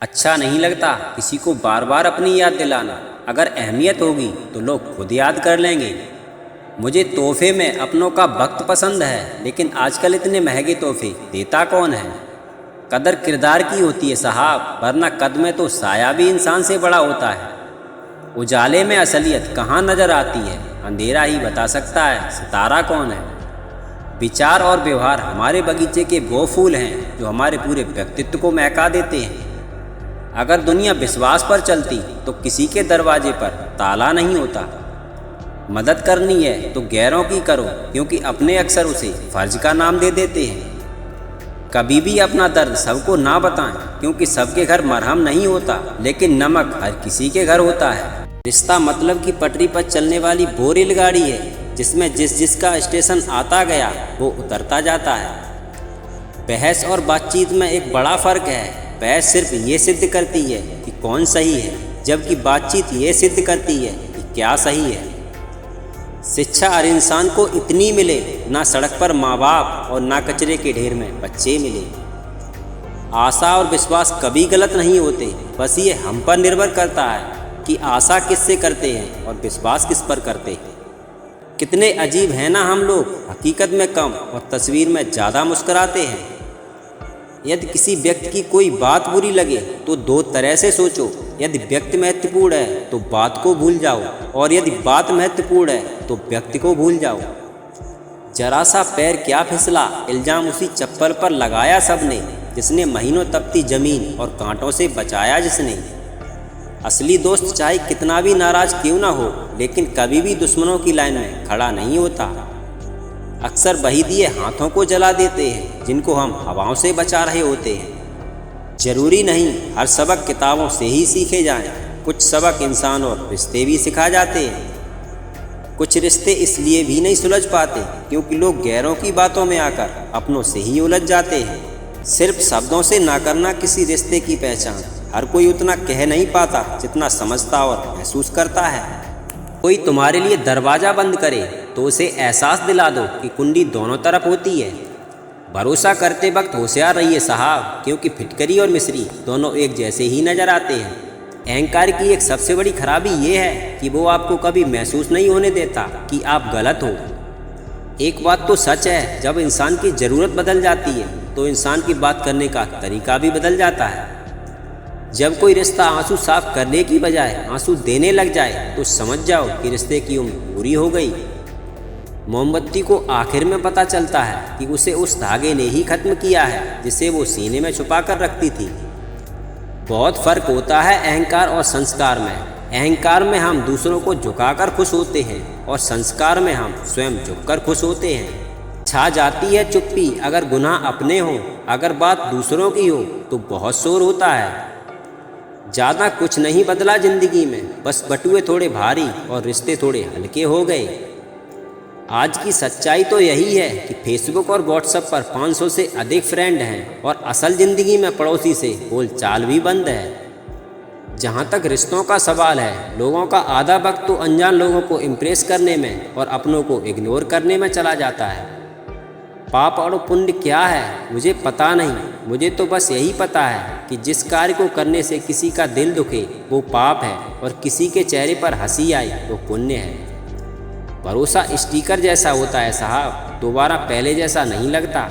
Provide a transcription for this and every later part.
अच्छा नहीं लगता किसी को बार बार अपनी याद दिलाना। अगर अहमियत होगी तो लोग खुद याद कर लेंगे। मुझे तोहफे में अपनों का वक्त पसंद है, लेकिन आजकल इतने महंगे तोहफे देता कौन है। कदर किरदार की होती है साहब, वरना कद में तो साया भी इंसान से बड़ा होता है। उजाले में असलियत कहाँ नज़र आती है, अंधेरा ही बता सकता है सितारा कौन है। विचार और व्यवहार हमारे बगीचे के वो फूल हैं जो हमारे पूरे व्यक्तित्व को महका देते हैं। अगर दुनिया विश्वास पर चलती तो किसी के दरवाजे पर ताला नहीं होता। मदद करनी है तो गैरों की करो, क्योंकि अपने अक्सर उसे फर्ज का नाम दे देते हैं। कभी भी अपना दर्द सबको ना बताएं, क्योंकि सबके घर मरहम नहीं होता, लेकिन नमक हर किसी के घर होता है। रिश्ता मतलब की पटरी पर चलने वाली वो रेलगाड़ी है जिसमें जिसका स्टेशन आता गया वो उतरता जाता है। बहस और बातचीत में एक बड़ा फ़र्क है। बहस सिर्फ ये सिद्ध करती है कि कौन सही है, जबकि बातचीत ये सिद्ध करती है कि क्या सही है। शिक्षा हर इंसान को इतनी मिले, ना सड़क पर माँ बाप और ना कचरे के ढेर में बच्चे मिले। आशा और विश्वास कभी गलत नहीं होते, बस ये हम पर निर्भर करता है कि आशा किससे करते हैं और विश्वास किस पर करते हैं। कितने अजीब हैं ना हम लोग, हकीकत में कम और तस्वीर में ज़्यादा मुस्कुराते हैं। यदि किसी व्यक्ति की कोई बात बुरी लगे तो दो तरह से सोचो। यदि व्यक्ति महत्वपूर्ण है तो बात को भूल जाओ, और यदि बात महत्वपूर्ण है तो व्यक्ति को भूल जाओ। जरा सा पैर क्या फिसला, इल्ज़ाम उसी चप्पल पर लगाया सबने, जिसने महीनों तपती ज़मीन और कांटों से बचाया जिसने। असली दोस्त चाहे कितना भी नाराज़ क्यों ना हो, लेकिन कभी भी दुश्मनों की लाइन में खड़ा नहीं होता। अक्सर वही दिए हाथों को जला देते हैं जिनको हम हवाओं से बचा रहे होते हैं। ज़रूरी नहीं हर सबक किताबों से ही सीखे जाएं, कुछ सबक इंसान और रिश्ते भी सिखा जाते हैं। कुछ रिश्ते इसलिए भी नहीं सुलझ पाते क्योंकि लोग गैरों की बातों में आकर अपनों से ही उलझ जाते हैं। सिर्फ शब्दों से ना करना किसी रिश्ते की पहचान। हर कोई उतना कह नहीं पाता जितना समझता और महसूस करता है। कोई तुम्हारे लिए दरवाज़ा बंद करे तो उसे एहसास दिला दो कि कुंडी दोनों तरफ होती है। भरोसा करते वक्त होशियार रहिए साहब, क्योंकि फिटकरी और मिस्री दोनों एक जैसे ही नज़र आते हैं। अहंकार की एक सबसे बड़ी खराबी ये है कि वो आपको कभी महसूस नहीं होने देता कि आप गलत हो। एक बात तो सच है, जब इंसान की ज़रूरत बदल जाती है तो इंसान की बात करने का तरीका भी बदल जाता है। जब कोई रिश्ता आंसू साफ करने की बजाय आंसू देने लग जाए तो समझ जाओ कि रिश्ते की उम्र पूरी हो गई। मोमबत्ती को आखिर में पता चलता है कि उसे उस धागे ने ही ख़त्म किया है जिसे वो सीने में छुपा कर रखती थी। बहुत फ़र्क होता है अहंकार और संस्कार में। अहंकार में हम दूसरों को झुकाकर खुश होते हैं और संस्कार में हम स्वयं झुककर खुश होते हैं। छा जाती है चुप्पी अगर गुनाह अपने हों, अगर बात दूसरों की हो तो बहुत शोर होता है। ज़्यादा कुछ नहीं बदला ज़िंदगी में, बस बटुए थोड़े भारी और रिश्ते थोड़े हल्के हो गए। आज की सच्चाई तो यही है कि फेसबुक और व्हाट्सएप पर 500 से अधिक फ्रेंड हैं और असल ज़िंदगी में पड़ोसी से बोलचाल भी बंद है। जहाँ तक रिश्तों का सवाल है, लोगों का आधा वक्त तो अनजान लोगों को इम्प्रेस करने में और अपनों को इग्नोर करने में चला जाता है। पाप और पुण्य क्या है मुझे पता नहीं, मुझे तो बस यही पता है कि जिस कार्य को करने से किसी का दिल दुखे वो पाप है, और किसी के चेहरे पर हंसी आए वो पुण्य है। भरोसा स्टिकर जैसा होता है साहब, दोबारा पहले जैसा नहीं लगता।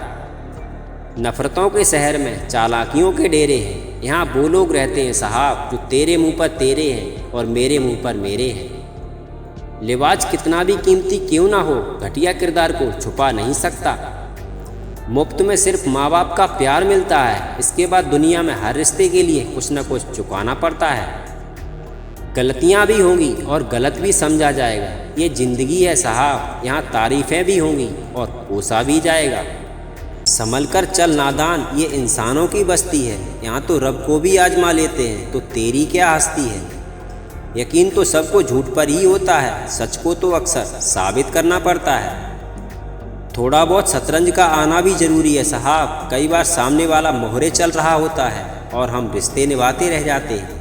नफ़रतों के शहर में चालाकियों के डेरे हैं। यहाँ वो लोग रहते हैं साहब जो तेरे मुंह पर तेरे हैं और मेरे मुंह पर मेरे हैं। लिबास कितना भी कीमती क्यों ना हो, घटिया किरदार को छुपा नहीं सकता। मुफ्त में सिर्फ माँ बाप का प्यार मिलता है, इसके बाद दुनिया में हर रिश्ते के लिए कुछ न कुछ चुकाना पड़ता है। गलतियाँ भी होंगी और गलत भी समझा जाएगा, ये ज़िंदगी है साहब। यहाँ तारीफ़ें भी होंगी और कोसा भी जाएगा। संभल कर चल नादान, ये इंसानों की बस्ती है। यहाँ तो रब को भी आजमा लेते हैं तो तेरी क्या हस्ती है। यकीन तो सबको झूठ पर ही होता है, सच को तो अक्सर साबित करना पड़ता है। थोड़ा बहुत शतरंज का आना भी ज़रूरी है साहब। कई बार सामने वाला मोहरे चल रहा होता है और हम रिश्ते निभाते रह जाते हैं।